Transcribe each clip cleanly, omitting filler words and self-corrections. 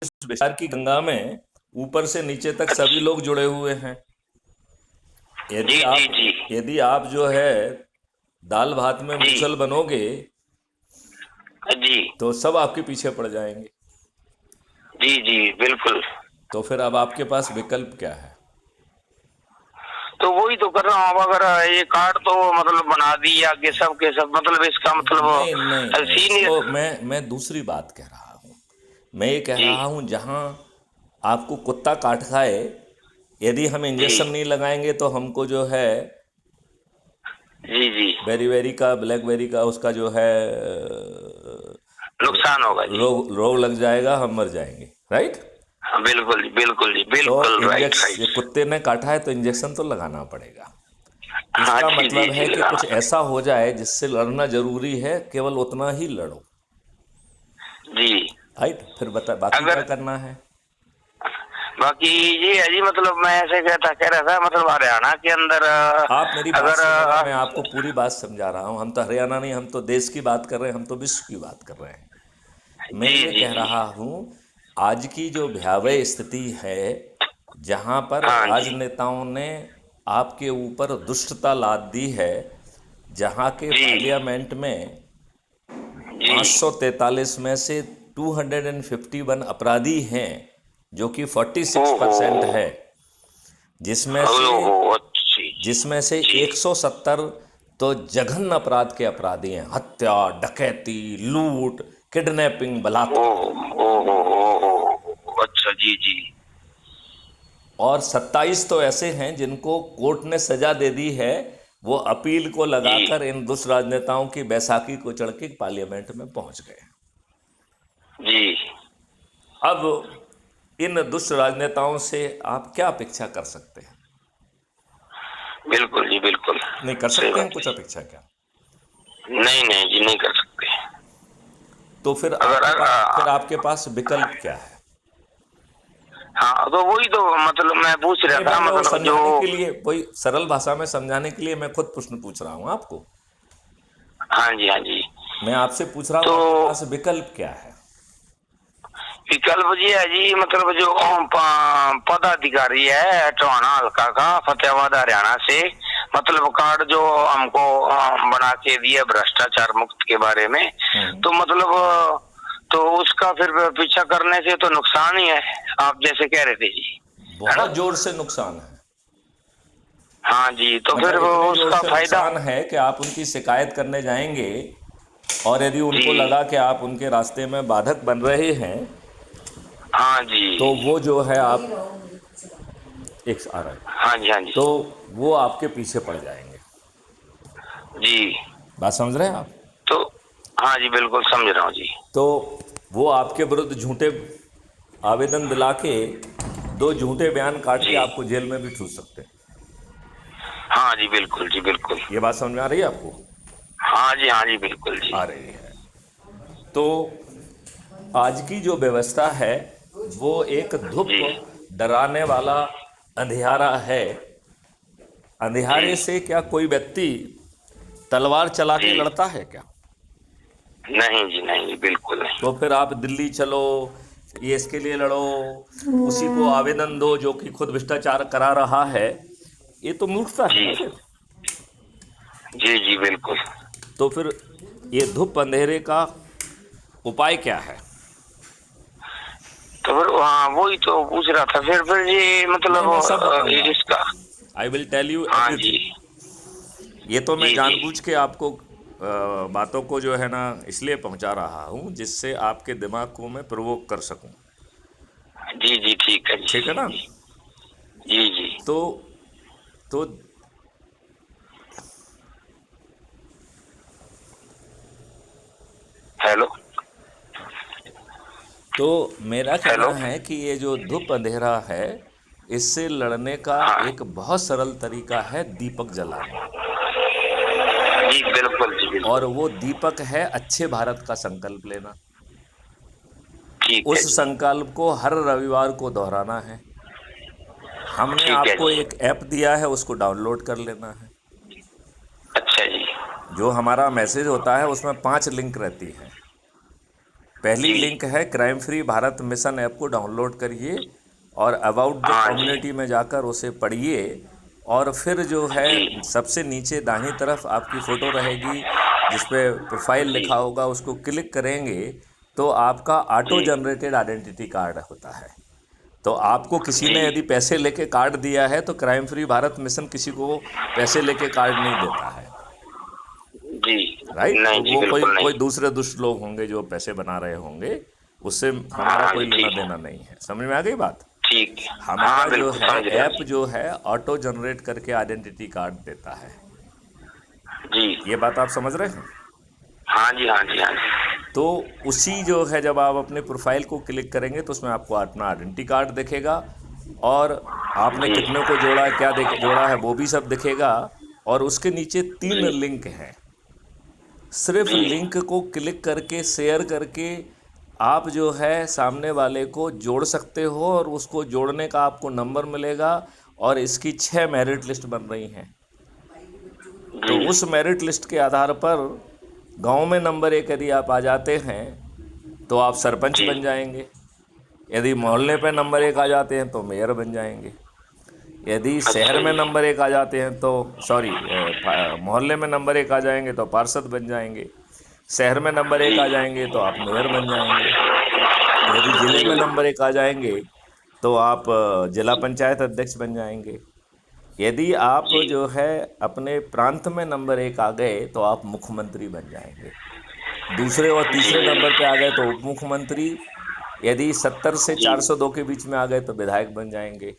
इस विचार की गंगा में ऊपर से नीचे तक सभी अच्छा। लोग जुड़े हुए हैं। यदि जी जी आप जी। यदि आप जो है दाल भात में जी मूसल बनोगे जी तो सब आपके पीछे पड़ जाएंगे। जी जी बिल्कुल। तो फिर अब आपके पास विकल्प क्या है? तो वही तो कर रहा हूँ। अब अगर ये कार्ड तो मतलब बना दी आगे सब के सब, मतलब इसका नहीं नहीं मतलब नहीं, सीनियर। तो मैं दूसरी बात कह रहा हूँ। मैं ये कह जी रहा हूँ जहाँ आपको कुत्ता काट खाए, यदि हम जी इंजेक्शन नहीं लगाएंगे तो हमको जो है जी जी बेरी का ब्लैकबेरी का उसका जो है नुकसान होगा जी। रोग रोग लग जाएगा, हम मर जाएंगे, राइट? हाँ बिल्कुल जी, बिल्कुल जी, तो बिल्कुल राइट इंजेक्शन, राइट। कुत्ते ने काटा है तो इंजेक्शन तो लगाना पड़ेगा। हाँ इसका जी जी मतलब है जी कि हाँ। कुछ ऐसा हो जाए जिससे लड़ना जरूरी है, केवल उतना ही लड़ो, जी। राइट? फिर बता बाकी क्या अगर करना है। बाकी ये है जी, मतलब मैं ऐसे कह रहा था, मतलब हरियाणा के अंदर आप मेरी बात अगर सुनो ना, मैं आपको पूरी बात समझा रहा हूँ। हम तो हरियाणा नहीं, हम तो देश की बात कर रहे हैं, हम तो विश्व की बात कर रहे हैं। मैं जी ये जी कह जी। रहा हूँ, आज की जो भयावह स्थिति है, जहाँ पर हाँ जी राजनेताओं ने आपके ऊपर दुष्टता लाद दी है, जहाँ के जी पार्लियामेंट में जी। 543 में से 251 अपराधी हैं, जो कि 46% ओहो। है, जिसमें से ओहो अच्छी। जिसमें से जी। 170 तो जघन्य अपराध के अपराधी हैं: हत्या, डकैती, लूट, किडनैपिंग, बलात्कार। ओहो ओहो ओहो अच्छा। जी जी और 27 तो ऐसे हैं जिनको कोर्ट ने सजा दे दी है। वो अपील को जी लगाकर इन दुष्ट राजनेताओं की बैसाखी को चढ़ के पार्लियामेंट में पहुंच गए। जी। अब इन दुष्ट राजनेताओं से आप क्या अपेक्षा कर सकते हैं? बिल्कुल जी बिल्कुल। नहीं कर सही सकते हैं बात कुछ है। अपेक्षा क्या? नहीं नहीं जी, नहीं कर सकते। तो फिर अगर आपके पास विकल्प क्या है? हाँ तो वही तो मतलब मैं पूछ रहा नहीं, था, मैं वो मतलब जो। समझाने के लिए, वही सरल भाषा में समझाने के लिए मैं खुद प्रश्न पूछ रहा हूँ आपको। हाँ जी हाँ जी। मैं आपसे पूछ रहा हूँ तो आपके पास विकल्प क्या है? विकल्प जी है जी, मतलब जो पदाधिकारी है टोहाना हल्का का फतेहाबाद हरियाणा से, मतलब कार्ड जो हमको बना के दिया भ्रष्टाचार मुक्त के बारे में, हम्म। तो मतलब तो उसका फिर पीछा करने से तो नुकसान ही है, आप जैसे कह रहे थे जी, है ना। बहुत जोर से नुकसान है। हाँ जी, तो फिर मतलब वो इतने जोर उसका से फायदा। नुकसान है कि आप उनकी शिकायत करने जाएंगे, और यदि उनको जी लगा कि आप उनके रास्ते में बाधक बन रहे हैं, हाँ तो जी वो जो है आप एक आ रहा है, हाँ जी हाँ जी तो वो आपके पीछे पड़ जाएंगे। जी। बात समझ रहे हैं आप? तो हाँ जी बिल्कुल समझ रहा हूँ जी। तो वो आपके विरुद्ध झूठे आवेदन दिला के, दो झूठे बयान काट के जी आपको जेल में भी ठूस सकते हैं। हाँ जी बिल्कुल जी बिल्कुल। ये बात समझ में आ रही है आपको? हाँ जी बिल्कुल जी। आ रही है। तो आज की जो व्यवस्था है, वो एक धूप जी डराने वाला अंधियारा है। जी अंधियारे से क्या कोई व्यक्ति तलवार चला के जी। लड़ता है क्या? नहीं जी, नहीं जी, बिल्कुल नहीं। तो फिर आप दिल्ली चलो, ये इसके लिए लड़ो, उसी को आवेदन दो जो कि खुद भ्रष्टाचार करा रहा है। ये तो मूर्खता है जी ना फिर। जी जी बिल्कुल। तो फिर ये धूप अंधेरे का उपाय क्या है? तो फिर हाँ वही तो पूछ रहा था, फिर ये नहीं, मतलब मैं सब बताऊंगा आपको। इसका। आई विल टेल यू हाँ जी एवरीथिंग। ये तो मैं जी जी जानबूझ के आपको बातों को जो है ना इसलिए पहुंचा रहा हूं जिससे आपके दिमाग को मैं प्रोवोक कर सकूं। जी जी ठीक है ठीक है जी। ना? जी जी। तो तो हेलो तो मेरा कहना हेलो। है कि ये जो धूप अंधेरा है, इससे लड़ने का हाँ एक बहुत सरल तरीका है दीपक जलाना। जी बिल्कुल जी और बिल्कुल। वो दीपक है अच्छे भारत का संकल्प लेना। ठीक है उस जी। संकल्प को हर रविवार को दोहराना है। हमने ठीक है आपको जी। एक ऐप दिया है, उसको डाउनलोड कर लेना है। अच्छा जी। जो हमारा मैसेज होता है उसमें 5 लिंक रहती हैं। पहली जी। लिंक है crime free Bharat mission app को डाउनलोड करिए और अबाउट द हाँ जी। कम्युनिटी में जाकर उसे पढ़िए और फिर जो जी। है सबसे नीचे दाहिनी तरफ आपकी फ़ोटो रहेगी जिस पे प्रोफाइल जी। लिखा होगा, उसको क्लिक करेंगे तो आपका ऑटो जी। जनरेटेड आइडेंटिटी कार्ड होता है। तो आपको किसी जी। ने यदि पैसे लेके कार्ड दिया है तो क्राइम फ्री भारत मिशन किसी को पैसे लेके कार्ड नहीं देता है, जी। राइट। तो नहीं जी, वो कोई बिल्कुल नहीं। कोई दूसरे दुष्ट लोग होंगे जो पैसे बना रहे होंगे, उससे हमारा हाँ कोई जी, लेना ठीक है। देना नहीं है। समझ में आ गई बात। ठीक है। हमारा हाँ, जो बिल्कुल है समझ गया। ऐप जो है ऑटो जनरेट करके आइडेंटिटी कार्ड देता है। जी। ये बात आप समझ रहे हैं। हाँ जी, हाँ जी, हाँ जी। तो उसी जो है जब आप अपने प्रोफाइल को क्लिक करेंगे तो उसमें आपको अपना आइडेंटिटी कार्ड दिखेगा और आपने जी। कितने को जोड़ा, क्या जोड़ा है वो भी सब दिखेगा। और उसके नीचे 3 जी। लिंक हैं। सिर्फ जी। लिंक को क्लिक करके शेयर करके आप जो है सामने वाले को जोड़ सकते हो और उसको जोड़ने का आपको नंबर मिलेगा। और इसकी 6 मेरिट लिस्ट बन रही हैं। तो जी। उस मेरिट लिस्ट के आधार पर गांव में नंबर 1 यदि आप आ जाते हैं तो आप सरपंच जी। बन जाएंगे। यदि मोहल्ले पे नंबर 1 आ जाते हैं तो मेयर बन जाएंगे। यदि शहर अच्छा में जी। नंबर 1 आ जाते हैं तो सॉरी, मोहल्ले में नंबर 1 आ जाएंगे तो पार्षद बन जाएंगे। शहर में नंबर 1 जी। आ जाएंगे तो आप मेयर बन जाएंगे। यदि जिले में जी। नंबर 1 आ जाएंगे तो आप जिला पंचायत अध्यक्ष बन जाएंगे। यदि आप जी। जो है अपने प्रांत में नंबर 1 आ गए तो आप मुख्यमंत्री बन जाएंगे। दूसरे और जी। तीसरे नंबर पे आ गए तो उप मुख्यमंत्री। यदि 70 से जी। 402 के बीच में आ गए तो विधायक बन जाएंगे।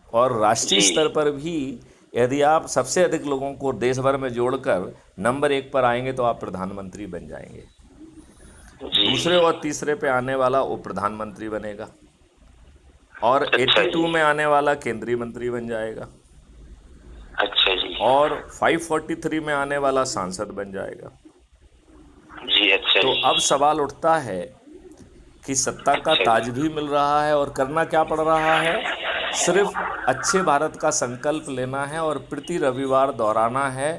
और राष्ट्रीय जी। स्तर पर भी यदि आप सबसे अधिक लोगों को देश भर में जोड़कर नंबर 1 पर आएंगे तो आप प्रधानमंत्री बन जाएंगे। जी। दूसरे और तीसरे पे आने वाला उप प्रधानमंत्री बनेगा और अच्छा जी। 82 में आने वाला केंद्रीय मंत्री बन जाएगा अच्छा जी। और 543 में आने वाला सांसद बन जाएगा। जी। अच्छा तो जी। अब सवाल उठता है कि सत्ता का अच्छा ताज जी। भी मिल रहा है और करना क्या पड़ रहा है। सिर्फ अच्छे भारत का संकल्प लेना है और प्रति रविवार दोहराना है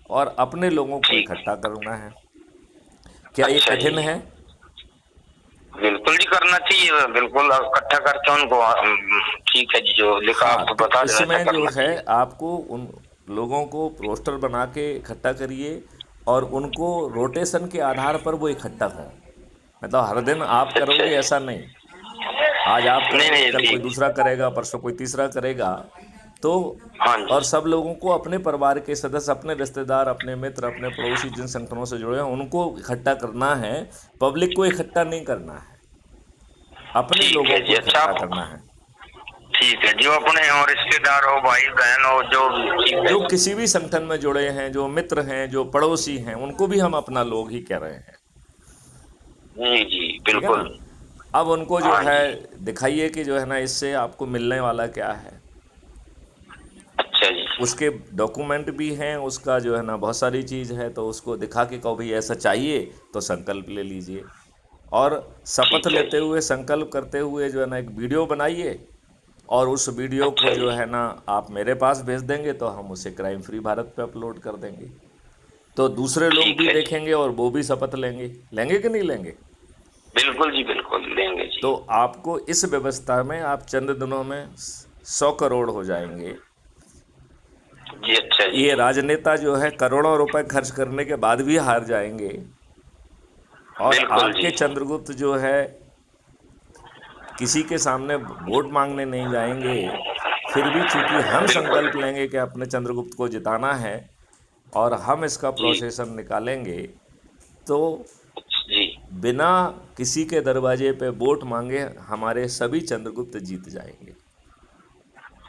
और अपने लोगों को ठीक। इकट्ठा करना है। क्या ये अच्छा कठिन जी। है। बिल्कुल जी, करना चाहिए। बिल्कुल इकट्ठा करके उनको ठीक है जी, जो लिखा हाँ, आप तो बता रहे हो ऐसा इसमें जो करना है चाहिए। आपको उन लोगों को पोस्टर बना के इकट्ठा करिए और उनको रोटेशन के आधार पर वो इकट्ठा हों। मतलब हर दिन आप अच्छा करोगे जी। ऐसा नहीं। आज आप नहीं करोगे, नहीं, कल कोई ठीक। दूसरा करेगा, परसों कोई तीसरा करेगा। तो हाँ और जी। सब लोगों को अपने परिवार के सदस्य, अपने रिश्तेदार, अपने मित्र, अपने पड़ोसी जिन संगठनों से जुड़े हैं उनको इकट्ठा करना है। पब्लिक को इकट्ठा नहीं करना है, अपने ठीक लोगों है जी। को अच्छा, इकट्ठा करना है। ठीक है, जो अपने हो रिश्तेदार हो, भाई बहन हो, जो भी, ठीक है जो जी। किसी भी संगठन में जुड़े हैं, जो मित्र हैं, जो पड़ोसी हैं, उनको भी हम अपना लोग ही कह रहे हैं। जी जी, ठीक है ना। बिल्कुल। अब उनको जो हाँ है जी। दिखाइए कि जो है ना इससे आपको मिलने वाला क्या है। अच्छा जी। उसके डॉक्यूमेंट भी हैं, उसका जो है ना बहुत सारी चीज़ है, तो उसको दिखा के कहो भाई ऐसा चाहिए तो संकल्प ले लीजिए। और शपथ ठीक है लेते जी। हुए, संकल्प करते हुए जो है ना एक वीडियो बनाइए और उस वीडियो को अच्छा जो जी। है ना आप मेरे पास भेज देंगे तो हम उसे क्राइम फ्री भारत पे अपलोड कर देंगे। तो दूसरे लोग ठीक भी है जी। देखेंगे और वो भी शपथ लेंगे। लेंगे कि नहीं लेंगे। बिल्कुल जी, बिल्कुल लेंगे जी। तो आपको इस व्यवस्था में आप चंद दिनों में 100 करोड़ हो जाएंगे। जी। अच्छा जी। ये राजनेता जो है करोड़ों रुपए खर्च करने के बाद भी हार जाएंगे और बिल्कुल जी। आपके चंद्रगुप्त जो है किसी के सामने वोट मांगने नहीं जाएंगे। फिर भी चूंकि हम बिल्कुल संकल्प लेंगे कि अपने चंद्रगुप्त को जिताना है और हम इसका जी। प्रोसेसन निकालेंगे, तो जी। बिना किसी के दरवाजे पे वोट मांगे हमारे सभी चंद्रगुप्त जीत जाएंगे।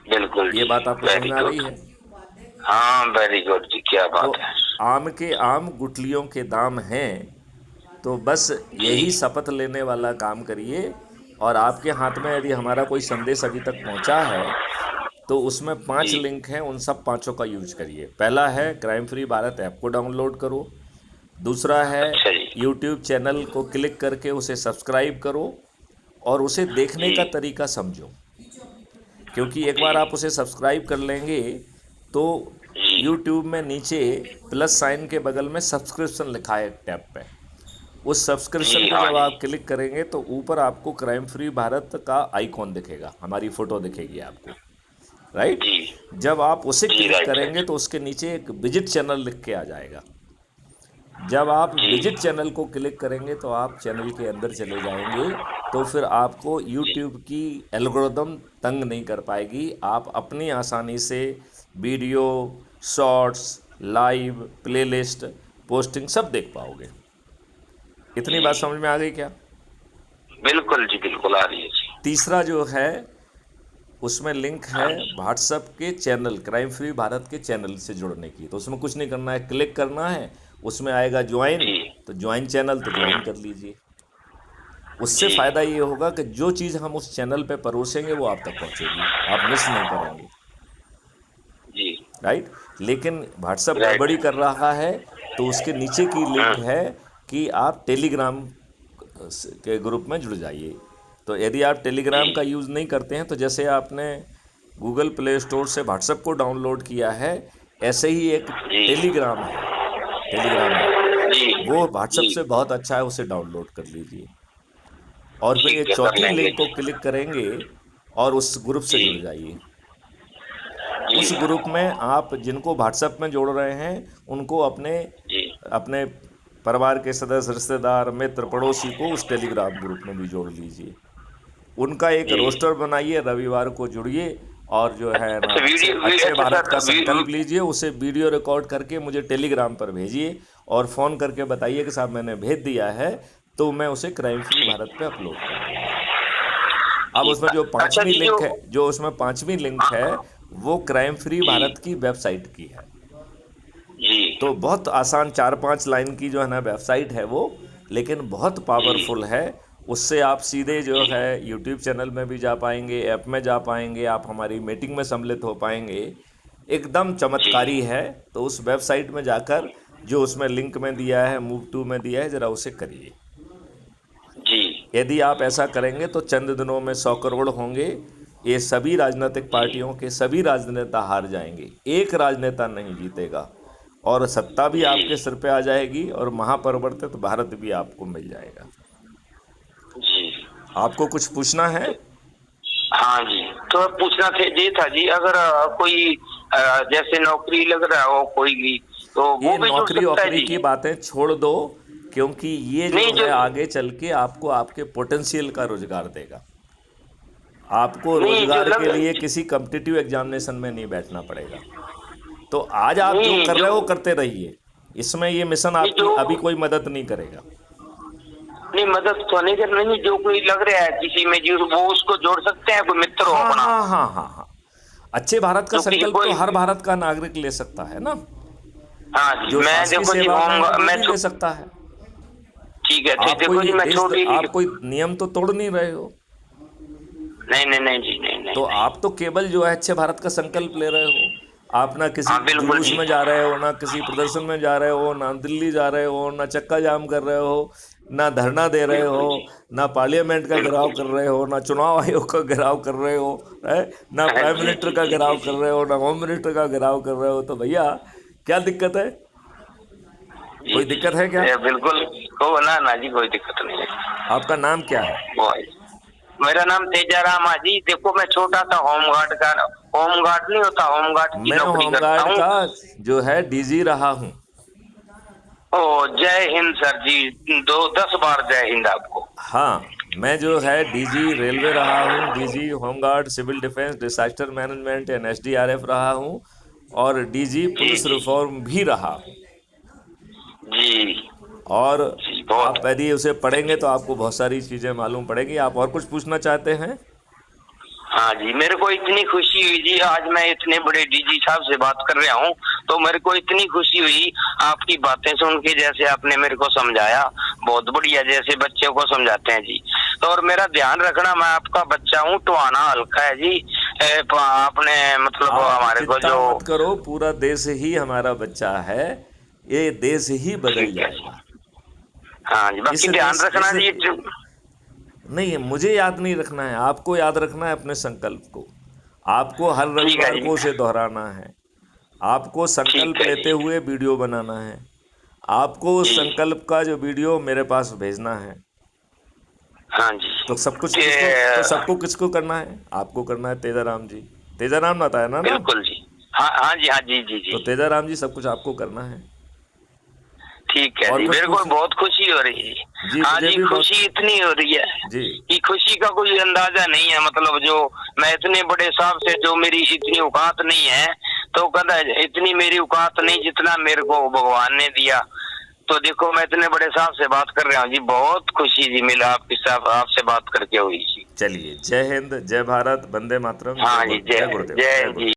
बिल्कुल ये जी। बात आपको समझ वेरी में आ रही गुड। है। हाँ, वेरी गुड जी, क्या तो बात है। आम के आम गुठलियों के दाम हैं। तो बस जी। यही शपथ लेने वाला काम करिए और आपके हाथ में यदि हमारा कोई संदेश अभी तक पहुंचा है तो उसमें 5 जी। लिंक हैं, उन सब पांचों का यूज करिए। पहला है क्राइम फ्री भारत ऐप को डाउनलोड करो। दूसरा है अच्छा जी। यूट्यूब चैनल को क्लिक करके उसे सब्सक्राइब करो और उसे देखने जी। का तरीका समझो। क्योंकि एक बार आप जी। उसे सब्सक्राइब कर लेंगे तो जी। यूट्यूब में नीचे प्लस साइन के बगल में सब्सक्रिप्शन लिखा है एक टैब पे, उस सब्सक्रिप्शन जी पे हाँ जब जी आप क्लिक करेंगे तो ऊपर आपको क्राइम फ्री भारत का आइकॉन दिखेगा, हमारी फ़ोटो दिखेगी आपको, राइट। जी जब आप उसे जी। क्लिक राइट करेंगे राइट। तो उसके नीचे एक विजिट चैनल लिख के आ जाएगा। जब आप जी विजिट चैनल को क्लिक करेंगे तो आप चैनल के अंदर चले जाएंगे, तो फिर आपको जी यूट्यूब की एल्गोरिदम तंग नहीं कर पाएगी। आप अपनी आसानी से video, shorts, live, playlist, posting सब देख पाओगे। इतनी बात जी। समझ में आ गई क्या? बिल्कुल जी, बिल्कुल आ रही है जी। तीसरा जो है, उसमें लिंक है हाँ जी। व्हाट्सएप के चैनल, क्राइम फ्री भारत के चैनल से जुड़ने की। तो उसमें कुछ नहीं करना है, क्लिक करना है, उसमें आएगा ज्वाइन, जी तो ज्वाइन चैनल, तो ज्वाइन कर लीजिए। उससे जी फ़ायदा ये होगा कि जो चीज़ हम उस चैनल पे परोसेंगे वो आप तक पहुंचेगी, आप मिस नहीं करेंगे, जी। राइट। लेकिन व्हाट्सएप राइट। गड़बड़ी कर रहा है, तो उसके नीचे की हाँ। लिंक है कि आप टेलीग्राम के ग्रुप में जुड़ जाइए। तो यदि आप टेलीग्राम का जी यूज़ नहीं करते हैं, तो जैसे आपने गूगल प्ले स्टोर से व्हाट्सएप को डाउनलोड किया है, ऐसे ही एक जी टेलीग्राम है, टेलीग्राम ऐप, जी वो व्हाट्सएप जी। से बहुत अच्छा है, उसे डाउनलोड कर लीजिए। और फिर ये ठीक है, कर चौथी लेंगे। लिंक को क्लिक करेंगे और उस ग्रुप से जी जुड़ जाइए। उस जी ग्रुप में आप जिनको व्हाट्सएप में जोड़ रहे हैं, उनको अपने जी अपने परिवार के सदस्य, रिश्तेदार, मित्र, पड़ोसी को उस टेलीग्राम ग्रुप में भी जोड़ लीजिए। उनका एक जी। रोस्टर बनाइए, रविवार को जुड़िए, और जो है ना अच्छा अच्छे वीडियो अच्छे अच्छा भारत का सर संकल्प लीजिए, उसे वीडियो रिकॉर्ड करके मुझे टेलीग्राम पर भेजिए और फ़ोन करके बताइए कि साहब मैंने भेज दिया है, तो मैं उसे क्राइम फ्री ठीक भारत पे अपलोड कर दूंगा। अब ठीक उसमें है। जो अच्छा पांचवी जी जो लिंक है, जो उसमें पांचवी लिंक हाँ, है, वो क्राइम फ्री जी भारत की वेबसाइट की है। जी तो बहुत आसान 4-5 लाइन की जो है ना वेबसाइट है वो, लेकिन बहुत जी पावरफुल है। उससे आप सीधे जो जी है यूट्यूब चैनल में भी जा पाएंगे, ऐप में जा पाएंगे, आप हमारी मीटिंग में सम्मिलित हो पाएंगे। एकदम जी चमत्कारी है। तो उस वेबसाइट में जाकर जो उसमें लिंक में दिया है, मूव टू में दिया है, ज़रा उसे करिए। जी यदि आप ऐसा करेंगे तो चंद दिनों में 100 करोड़ होंगे। ये सभी राजनीतिक जी पार्टियों के सभी राजनेता हार जाएंगे, एक राजनेता नहीं जीतेगा, और सत्ता भी जी आपके सिर पे आ जाएगी, और महापरिवर्तित भारत भी आपको मिल जाएगा। जी। आपको कुछ पूछना है? तो हाँ जी, तो पूछना थे ये था जी, अगर कोई जैसे नौकरी लग रहा हो कोई भी, तो वो ये भी जुड़ नौकरी सकता है वोकरी जी? की बातें छोड़ दो, क्योंकि ये जो नहीं जो है आगे चल के आपको आपके पोटेंशियल का रोजगार देगा। आपको नहीं जो रोजगार लग के लिए किसी कम्पिटिटिव एग्जामिनेशन में नहीं बैठना पड़ेगा। तो आज आप जो नहीं कर जो रहे हो करते रहिए, इसमें ये मिशन नहीं आपकी जो अभी कोई मदद नहीं करेगा। नहीं मदद तो नहीं करना, नहीं जो कोई लग रहा है किसी में जो वो उसको जोड़ सकते हैं, कोई मित्र हो हाँ अपना, हाँ हाँ हाँ हाँ, अच्छे भारत का जो किसी संकल्प तो कोई। हर भारत का नागरिक ले सकता है ना। हाँ जी, जो मैं समाज की देखो जी सेवा में है वो मैं भी ले सकता है। ठीक है, ठीक आप देखो जी कोई मैं छोटी आप कोई नियम तो तोड़ नहीं रहे हो। नहीं नहीं नहीं जी, नहीं नहीं तो नहीं। आप तो केवल जो है अच्छे भारत का संकल्प ले रहे हो। आप ना किसी हाँ बिल्कुल जुलूस जी। में जा रहे हो, ना किसी प्रदर्शन में जा रहे हो, ना दिल्ली जा रहे हो, ना चक्का जाम कर रहे हो, ना धरना दे रहे हो, बिल्कुल जी। ना पार्लियामेंट का घेराव बिल्कुल कर जी। रहे हो, ना चुनाव आयोग का घेराव कर रहे हो, है, ना हाँ, प्राइम जी मिनिस्टर जी का जी जी घेराव कर जी रहे हो, ना होम मिनिस्टर का घेराव कर रहे हो। तो भैया क्या दिक्कत है? जी कोई जी। दिक्कत है क्या? बिल्कुल हो ना ना जी, कोई दिक्कत नहीं है। आपका नाम क्या है? वो है। मेरा नाम तेजाराम है जी। देखो मैं छोटा सा होमगार्ड का, होमगार्ड नहीं होता, होमगार्ड की मैं नौकरी करता होमगार्ड हूँ। का जो है डीजी रहा हूँ। ओ जय हिंद सर जी, 10 बार जय हिंद आपको। हाँ, मैं जो है डीजी रेलवे रहा हूँ, DG home guard, civil defence, disaster management and SDRF रहा हूँ, और डीजी जी पुलिस जी रिफॉर्म भी रहा हूँ। जी और जी। बहुत आप यदि उसे पढ़ेंगे तो आपको बहुत सारी चीज़ें मालूम पड़ेगी। आप और कुछ पूछना चाहते हैं? हाँ जी, मेरे को इतनी खुशी हुई जी, आज मैं इतने बड़े डीजी साहब से बात कर रहा हूँ, तो मेरे को इतनी खुशी हुई आपकी बातें सुन के, जैसे आपने मेरे को समझाया, बहुत बढ़िया, जैसे बच्चों को समझाते हैं जी। तो और मेरा ध्यान रखना, मैं आपका बच्चा हूँ, टोहाना हल्का है जी। आपने मतलब आप हमारे को चिंता जो। मत करो, पूरा देश ही हमारा बच्चा है, ये देश ही बदल ठीक है जी। जाएगा। हाँ जी, इस बाकी ध्यान देश रखना इस जी। नहीं, मुझे याद नहीं रखना है, आपको याद रखना है अपने संकल्प को। आपको हर ठीक है रविवार जी। को उसे दोहराना है। आपको ठीक संकल्प है लेते जी। हुए वीडियो बनाना है। आपको उस जी। संकल्प का जो वीडियो मेरे पास भेजना है। हाँ जी। तो सब कुछ ये किसको, तो सबको किसको करना है? आपको करना है तेजाराम जी। तेजाराम बताया ना नाम? बिल्कुल जी। हाँ हाँ जी, हाँ जी जी तो जी। तेजाराम जी सब कुछ आपको करना है। ठीक है और जी, कुछ मेरे को पूछ? बहुत खुशी हो रही है। जी हाँ मुझे जी, भी बहुत। खुशी इतनी हो रही है जी कि खुशी का कोई अंदाजा नहीं है। मतलब जो मैं इतने बड़े साहब से, जो मेरी इतनी औकात नहीं है, तो कहता इतनी मेरी औकात नहीं जितना मेरे को भगवान ने दिया। तो देखो मैं इतने बड़े साहब से बात कर रहा हूँ जी, बहुत खुशी जी मिला आपके साथ, आपसे बात करके हुई जी। चलिए, जय हिंद, जय भारत, वंदे मातरम, हाँ जी, जय गुरुदेव, जय जय जी। गुरुदेव।